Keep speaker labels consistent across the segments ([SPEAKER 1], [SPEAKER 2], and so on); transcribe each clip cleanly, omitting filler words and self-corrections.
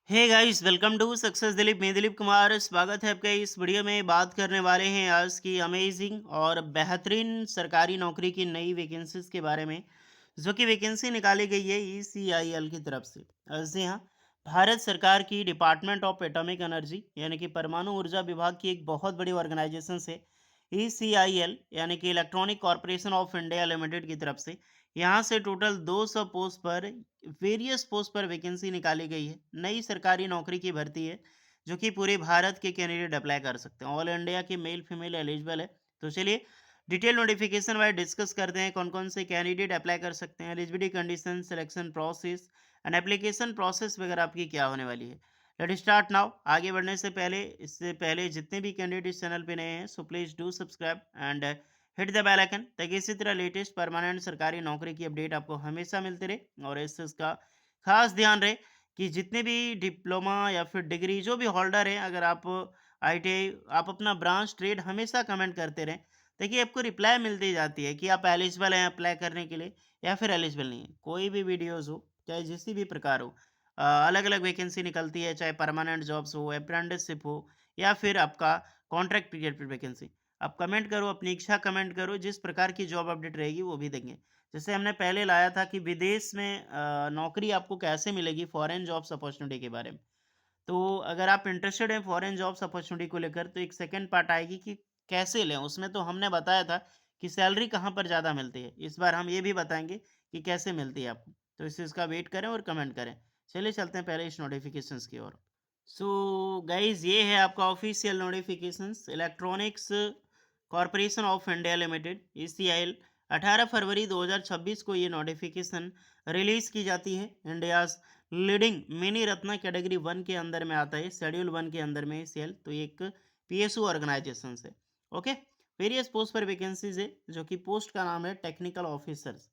[SPEAKER 1] Hey guys, welcome to success Dilip. मैं दिलीप कुमार, स्वागत है आपका। इस वीडियो में बात करने वाले हैं आज की अमेजिंग और बेहतरीन सरकारी नौकरी की नई वैकेंसीज के बारे में, जो कि वैकेंसी निकाली गई है ईसीआईएल की तरफ से। जी हाँ, भारत सरकार की डिपार्टमेंट ऑफ एटॉमिक एनर्जी यानी कि परमाणु ऊर्जा विभाग की एक बहुत बड़ी ऑर्गेनाइजेशन से ईसीआईएल यानी कि electronic corporation of India limited की तरफ से यहाँ से टोटल 200 पोस्ट पर वेरियस पोस्ट पर वैकेंसी निकाली गई है। नई सरकारी नौकरी की भर्ती है, जो कि पूरे भारत के कैंडिडेट अप्लाई कर सकते हैं। ऑल इंडिया के मेल फीमेल एलिजिबल है। तो चलिए डिटेल नोटिफिकेशन वाइज डिस्कस करते हैं कौन कौन से कैंडिडेट अप्लाई कर सकते हैं, eligibility condition, selection process and application process वगैरह आपकी क्या होने वाली है। Let start now. आगे बढ़ने से पहले, इससे पहले जितने भी कैंडिडेट इस चैनल पे नए हैं, so please do subscribe and hit the bell icon, ताकि इसी तरह लेटेस्ट परमानेंट सरकारी नौकरी की अपडेट आपको हमेशा मिलती रहे। और इस चीज़ का खास ध्यान रहे कि जितने भी डिप्लोमा या फिर डिग्री जो भी होल्डर हैं, अगर आप आईटीआई, आप अपना ब्रांच ट्रेड हमेशा कमेंट करते रहें, ताकि आपको रिप्लाई मिलती जाती है कि आप एलिजिबल हैं अप्लाई करने के लिए या फिर एलिजिबल नहीं है। कोई भी वीडियोज़ हो, चाहे जिस भी प्रकार हो, अलग अलग वैकेंसी निकलती है, चाहे परमानेंट जॉब्स हो, अप्रेंटिसशिप हो या फिर आपका कॉन्ट्रैक्ट पीरियड पर वैकेंसी। आप कमेंट करो, अपनी इच्छा कमेंट करो, जिस प्रकार की जॉब अपडेट रहेगी वो भी देंगे। जैसे हमने पहले लाया था कि विदेश में नौकरी आपको कैसे मिलेगी, फॉरेन जॉब्स अपॉर्चुनिटी के बारे में। तो अगर आप इंटरेस्टेड हैं फॉरेन जॉब्स अपॉर्चुनिटी को लेकर, तो एक सेकंड पार्ट आएगी कि कैसे लें। उसमें तो हमने बताया था कि सैलरी कहाँ पर ज़्यादा मिलती है। इस बार हम ये भी बताएँगे कि कैसे मिलती है आपको। तो इस चीज़ का वेट करें और कमेंट करें। चलिए चलते हैं पहले इस नोटिफ़िकेशंस की ओर। सो गाइज़, ये है आपका official notifications. Electronics corporation of India limited ECIL 18 फरवरी 2026 को ये नोटिफिकेशन रिलीज की जाती है। India's leading mini Ratna category 1 के अंदर में आता है, शेड्यूल 1 के अंदर में सीएल। तो ये एक पीएसयू ऑर्गेनाइजेशन है। ओके, वेरियस पोस्ट पर वैकेंसीज है, जो कि पोस्ट का नाम है टेक्निकल ऑफिसर्स।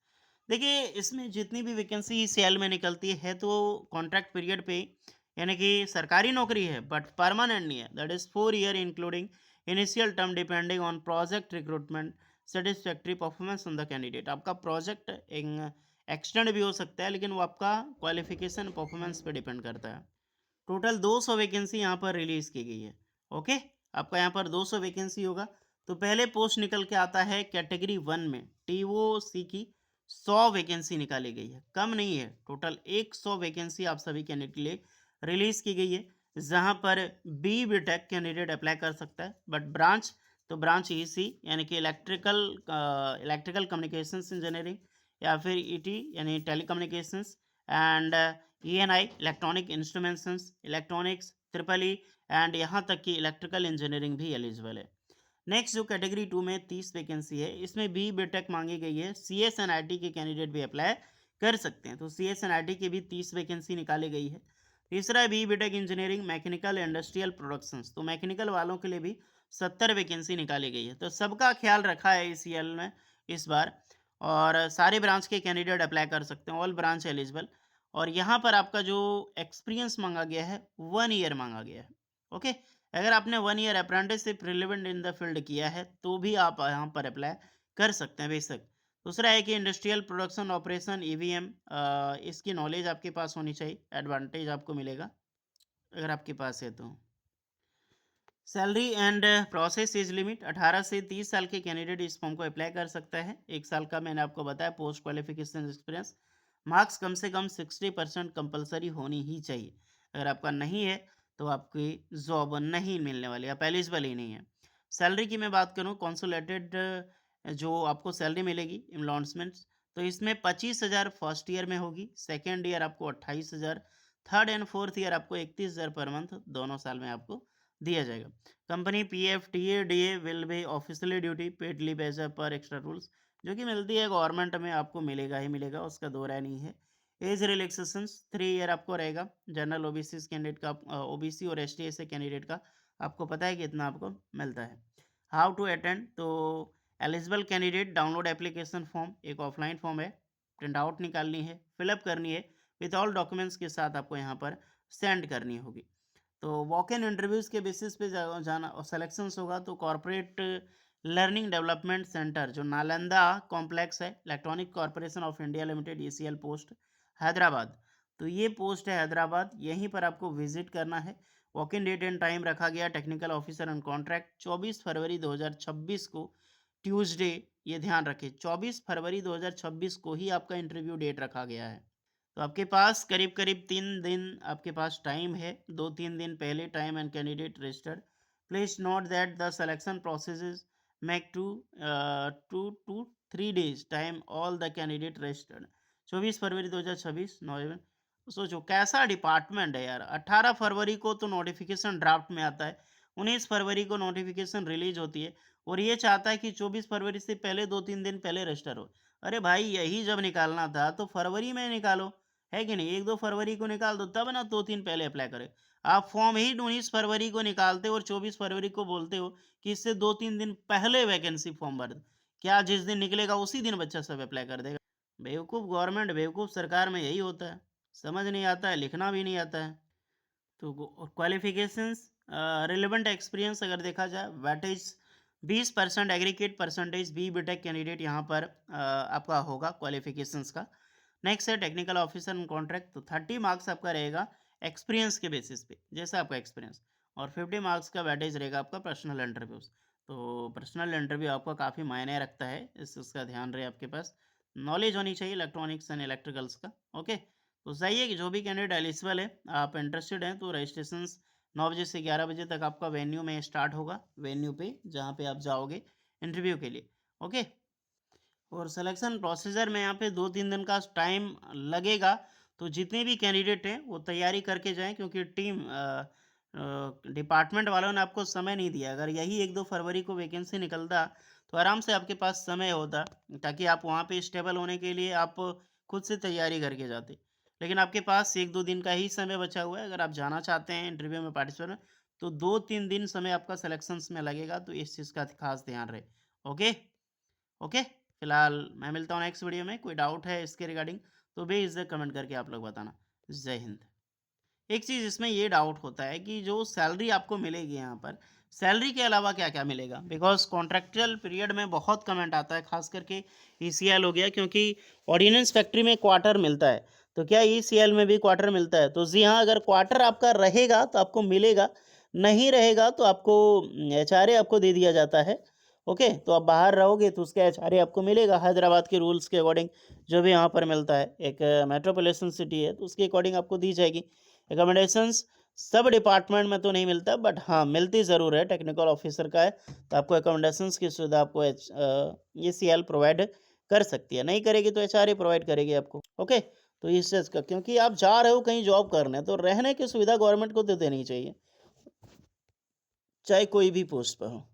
[SPEAKER 1] देखिए, इसमें जितनी भी वैकेंसी सीएल में निकलती है तो कॉन्ट्रैक्ट पीरियड पे, यानी कि सरकारी नौकरी है बट परमानेंट नहीं है। That is 4 year including initial term, depending on project recruitment satisfactory performance on the candidate. आपका प्रोजेक्ट एक्सटेंड भी हो सकता है, लेकिन वो आपका क्वालिफिकेशन परफॉर्मेंस पे डिपेंड करता है। टोटल 200 वैकेंसी यहाँ पर रिलीज की गई है। ओके, आपका यहाँ पर 200 वैकेंसी होगा। तो पहले पोस्ट निकल के आता है कैटेगरी 1 में, टीओसी की 100 वैकेंसी निकाली गई है, कम नहीं है। टोटल 100 वैकेंसी आप सभी कैंडिडेट के लिए रिलीज की गई है, जहाँ पर बी बीटेक कैंडिडेट अप्लाई कर सकता है। बट ब्रांच, तो ब्रांच ईसी यानी कि इलेक्ट्रिकल कम्युनिकेशंस इंजीनियरिंग, या फिर ईटी यानी telecommunications, and ENI electronic instruments, electronics, triple E, and यहाँ तक कि इलेक्ट्रिकल इंजीनियरिंग भी एलिजिबल है। नेक्स्ट जो कैटेगरी 2 में 30 वैकेंसी है, इसमें बी बीटेक मांगी गई है। सीएसएनआईटी के कैंडिडेट भी अप्लाई कर सकते हैं। तो सीएसएनआईटी की भी 30 वैकेंसी निकाली गई है। तीसरा B BTech engineering mechanical industrial productions, तो मैकेनिकल वालों के लिए भी 70 वैकेंसी निकाली गई है। तो सबका ख्याल रखा है ईसीएल ने इस बार, और सारे ब्रांच के कैंडिडेट अप्लाई कर सकते हैं, ऑल ब्रांच एलिजिबल। और यहाँ पर आपका जो एक्सपीरियंस मांगा गया है, 1 ईयर मांगा गया है। ओके, अगर आपने 1 year apprenticeship relevant in the field किया है, तो भी आप यहाँ पर अप्लाई कर सकते हैं बेशक। दूसरा है कि इंडस्ट्रियल प्रोडक्शन ऑपरेशन ईवीएम, इसकी नॉलेज आपके पास होनी चाहिए, एडवांटेज आपको मिलेगा अगर आपके पास है तो। Salary and process age limit, 18 से 30 साल के कैंडिडेट इस फॉर्म को अप्लाई कर सकता है। 1 साल का मैंने आपको बताया पोस्ट क्वालिफिकेशन एक्सपीरियंस। मार्क्स कम से कम 60% कंपलसरी होनी ही चाहिए। अगर आपका नहीं है तो आपकी जॉब नहीं मिलने वाली, आप एलिजिबल ही नहीं है। सैलरी की मैं बात करूँ, कॉन्सोलेटेड जो आपको सैलरी मिलेगी इम्लॉन्समेंट्स, तो इसमें 25,000 फर्स्ट ईयर में होगी, सेकेंड ईयर आपको 28,000, थर्ड एंड फोर्थ ईयर आपको 31,000 पर मंथ, दोनों साल में आपको दिया जाएगा। Company PF TA DA will be officially duty paid leave as per extra rules, जो कि मिलती है गवर्नमेंट में, आपको मिलेगा ही मिलेगा, उसका दो राय नहीं है। एज रिलैक्सेशन 3 ईयर आपको रहेगा। जनरल ओबीसी कैंडिडेट का, ओबीसी और एसटी एस कैंडिडेट का आपको पता है कितना आपको मिलता है। हाउ टू अटेंड, तो eligible candidate download application form, एक ऑफलाइन फॉर्म है, प्रिंट आउट निकालनी है, फिलअप करनी है, विथ ऑल डॉक्यूमेंट्स के साथ आपको यहाँ पर सेंड करनी होगी। तो वॉक इन इंटरव्यूज़ के बेसिस पे जाना और सिलेक्शंस होगा। तो कॉर्पोरेट लर्निंग डेवलपमेंट सेंटर जो नालंदा कॉम्प्लेक्स है, electronic corporation of India limited ECL post, Hyderabad. तो ये पोस्ट है हैदराबाद, यहीं पर आपको विजिट करना है। Walk in date and time रखा गया टेक्निकल ऑफिसर ऑन कॉन्ट्रैक्ट 24 फरवरी 2026 को, ट्यूसडे। ये ध्यान रखें 24 फरवरी 2026 को ही आपका इंटरव्यू डेट रखा गया है। तो आपके पास करीब करीब 3 दिन आपके पास टाइम है, 2-3 दिन पहले time and candidate registered. Please note that the selection process make 2 to 3 days time all the candidate registered. 24 फरवरी 2026 नॉवेम्बर। सोचो कैसा डिपार्टमेंट है यार, 18 फरवरी को तो नोटिफिकेशन ड्राफ्ट में आता है, 19 फरवरी को नोटिफिकेशन रिलीज होती है, और ये चाहता है कि 24 फरवरी से पहले 2-3 दिन पहले रजिस्टर हो। अरे भाई यही जब निकालना था तो फरवरी में निकालो, है कि नहीं? 1-2 फरवरी को निकाल दो, तब ना 2-3 पहले अप्लाई करे। आप फॉर्म ही 19 फरवरी को निकालते हो और 24 फरवरी को बोलते हो कि इससे 2-3 दिन पहले वैकेंसी फॉर्म भर दो। क्या जिस दिन निकलेगा उसी दिन बच्चा सब अप्लाई कर देगा? बेवकूफ़ गवर्नमेंट, बेवकूफ़ सरकार में यही होता है। समझ नहीं आता है, लिखना भी नहीं आता है। तो क्वालिफिकेशंस, रिलेवेंट एक्सपीरियंस अगर देखा जाए, weightage 20% aggregate percentage B BTech candidate यहाँ पर आपका होगा क्वालिफिकेशंस का। नेक्स्ट है टेक्निकल ऑफिसर इन कॉन्ट्रैक्ट, तो 30 मार्क्स आपका रहेगा एक्सपीरियंस के बेसिस पे, जैसा आपका एक्सपीरियंस, और 50 मार्क्स का वेटेज रहेगा आपका पर्सनल इंटरव्यूज। तो पर्सनल इंटरव्यू आपका काफ़ी मायने रखता है, इसका ध्यान रहे। आपके पास नॉलेज होनी चाहिए इलेक्ट्रॉनिक्स एंड इलेक्ट्रिकल्स का। ओके, तो सही है कि जो भी कैंडिडेट एलिजिबल है, आप इंटरेस्टेड हैं, तो रजिस्ट्रेशन 9 बजे से 11 बजे तक आपका वेन्यू में स्टार्ट होगा, वेन्यू पे जहाँ पे आप जाओगे इंटरव्यू के लिए। ओके, और सिलेक्शन प्रोसीजर में यहाँ पे 2-3 दिन का टाइम लगेगा, तो जितने भी कैंडिडेट हैं वो तैयारी करके जाएं, क्योंकि टीम डिपार्टमेंट वालों ने आपको समय नहीं दिया। अगर यही 1-2 फरवरी को वैकेंसी निकलता तो आराम से आपके पास समय होता, ताकि आप वहाँ पे स्टेबल होने के लिए आप खुद से तैयारी करके जाते। लेकिन आपके पास 1-2 दिन का ही समय बचा हुआ है, अगर आप जाना चाहते हैं इंटरव्यू में पार्टिसिपेट, तो 2-3 दिन समय आपका सिलेक्शंस में लगेगा, तो इस चीज़ का खास ध्यान रहे। ओके, ओके, फिलहाल मैं मिलता हूँ नेक्स्ट वीडियो में। कोई डाउट है इसके रिगार्डिंग तो बेझिझक कमेंट करके आप लोग बताना। जय हिंद। एक चीज़ इसमें ये डाउट होता है कि जो सैलरी आपको मिलेगी यहाँ पर, सैलरी के अलावा क्या क्या मिलेगा, बिकॉज कॉन्ट्रेक्चुअल पीरियड में बहुत कमेंट आता है, खास करके ईसीएल हो गया, क्योंकि ऑर्डिनेंस फैक्ट्री में क्वार्टर मिलता है, तो क्या ईसीएल में भी क्वार्टर मिलता है? तो जी हाँ, अगर क्वार्टर आपका रहेगा तो आपको मिलेगा, नहीं रहेगा तो आपको एचआरए आपको दे दिया जाता है। ओके, तो आप बाहर रहोगे तो उसका एचआरए आपको मिलेगा हैदराबाद के रूल्स के अकॉर्डिंग, जो भी यहाँ पर मिलता है। एक मेट्रोपॉलिटन सिटी है तो उसके अकॉर्डिंग आपको दी जाएगी। एकोमोडेशंस सब डिपार्टमेंट में तो नहीं मिलता, बट हाँ मिलती ज़रूर है, टेक्निकल ऑफिसर का है तो आपको एकोमोडेशंस की सुविधा आपको ईसीएल प्रोवाइड कर सकती है, नहीं करेगी तो एचआरए प्रोवाइड करेगी आपको। ओके, तो इस चीज़ का, क्योंकि आप जा रहे हो कहीं जॉब करने, तो रहने की सुविधा गवर्नमेंट को तो देनी चाहिए, चाहे कोई भी पोस्ट पर हो।